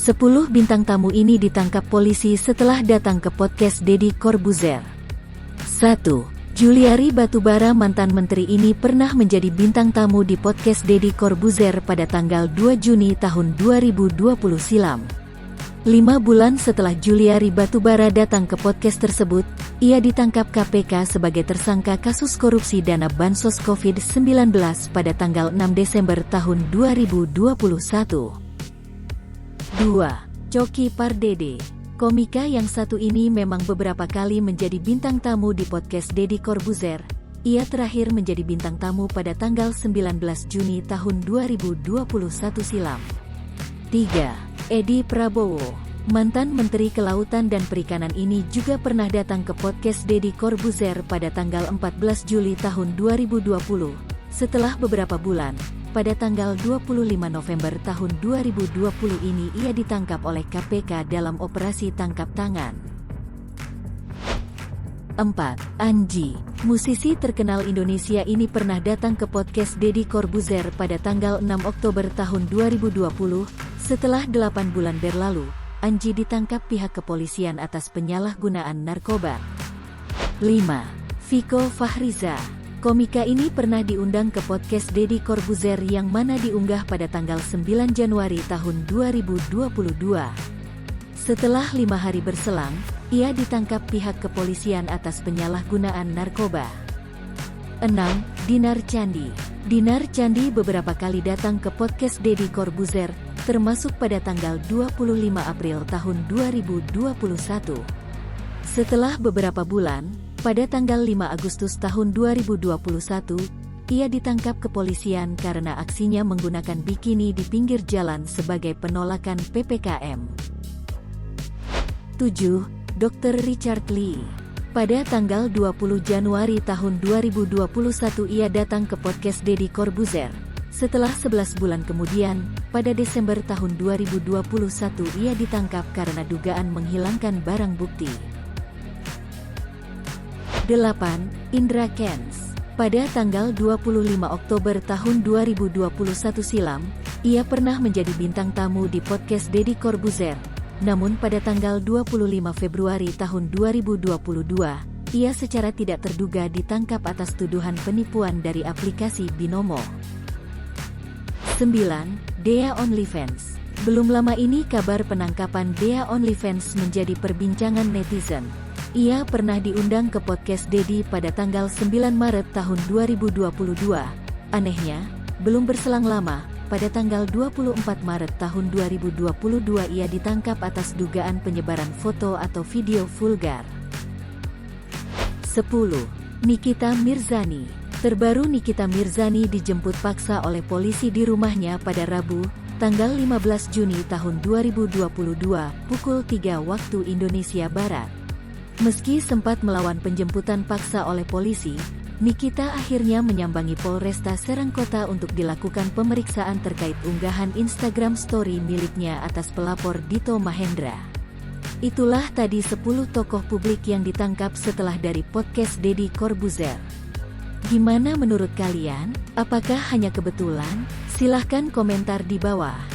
10 bintang tamu ini ditangkap polisi setelah datang ke podcast Deddy Corbuzier. 1. Juliari Batubara. Mantan menteri ini pernah menjadi bintang tamu di podcast Deddy Corbuzier pada tanggal 2 Juni tahun 2020 silam. 5 bulan setelah Juliari Batubara datang ke podcast tersebut, ia ditangkap KPK sebagai tersangka kasus korupsi dana bansos COVID-19 pada tanggal 6 Desember tahun 2021. 2. Coki Pardede. Komika yang satu ini memang beberapa kali menjadi bintang tamu di podcast Deddy Corbuzier. Ia terakhir menjadi bintang tamu pada tanggal 19 Juni tahun 2021 silam. 3. Edi Prabowo. Mantan Menteri Kelautan dan Perikanan ini juga pernah datang ke podcast Deddy Corbuzier pada tanggal 14 Juli tahun 2020. Setelah beberapa bulan, pada tanggal 25 November tahun 2020 ini ia ditangkap oleh KPK dalam operasi tangkap tangan. 4. Anji. Musisi terkenal Indonesia ini pernah datang ke podcast Deddy Corbuzier pada tanggal 6 Oktober tahun 2020. Setelah 8 bulan berlalu, Anji ditangkap pihak kepolisian atas penyalahgunaan narkoba. 5. Viko Fahriza. Komika ini pernah diundang ke podcast Deddy Corbuzier yang mana diunggah pada tanggal 9 Januari tahun 2022. Setelah 5 hari berselang, ia ditangkap pihak kepolisian atas penyalahgunaan narkoba. 6. Dinar Candi. Dinar Candi beberapa kali datang ke podcast Deddy Corbuzier, termasuk pada tanggal 25 April tahun 2021. Setelah beberapa bulan, pada tanggal 5 Agustus tahun 2021, ia ditangkap kepolisian karena aksinya menggunakan bikini di pinggir jalan sebagai penolakan PPKM. 7. Dr. Richard Lee. Pada tanggal 20 Januari tahun 2021 ia datang ke podcast Deddy Corbuzier. Setelah 11 bulan kemudian, pada Desember tahun 2021 ia ditangkap karena dugaan menghilangkan barang bukti. 8. Indra Kents. Pada tanggal 25 Oktober tahun 2021 silam, ia pernah menjadi bintang tamu di podcast Deddy Corbuzier. Namun pada tanggal 25 Februari tahun 2022, ia secara tidak terduga ditangkap atas tuduhan penipuan dari aplikasi Binomo. 9. Dea OnlyFans. Belum lama ini kabar penangkapan Dea OnlyFans menjadi perbincangan netizen. Ia pernah diundang ke podcast Deddy pada tanggal 9 Maret tahun 2022. Anehnya, belum berselang lama, pada tanggal 24 Maret tahun 2022 ia ditangkap atas dugaan penyebaran foto atau video vulgar. 10. Nikita Mirzani. Terbaru Nikita Mirzani dijemput paksa oleh polisi di rumahnya pada Rabu, tanggal 15 Juni tahun 2022, pukul 3 waktu Indonesia Barat. Meski sempat melawan penjemputan paksa oleh polisi, Nikita akhirnya menyambangi Polresta Serang Kota untuk dilakukan pemeriksaan terkait unggahan Instagram Story miliknya atas pelapor Dito Mahendra. Itulah tadi 10 tokoh publik yang ditangkap setelah dari podcast Deddy Corbuzier. Gimana menurut kalian? Apakah hanya kebetulan? Silahkan komentar di bawah.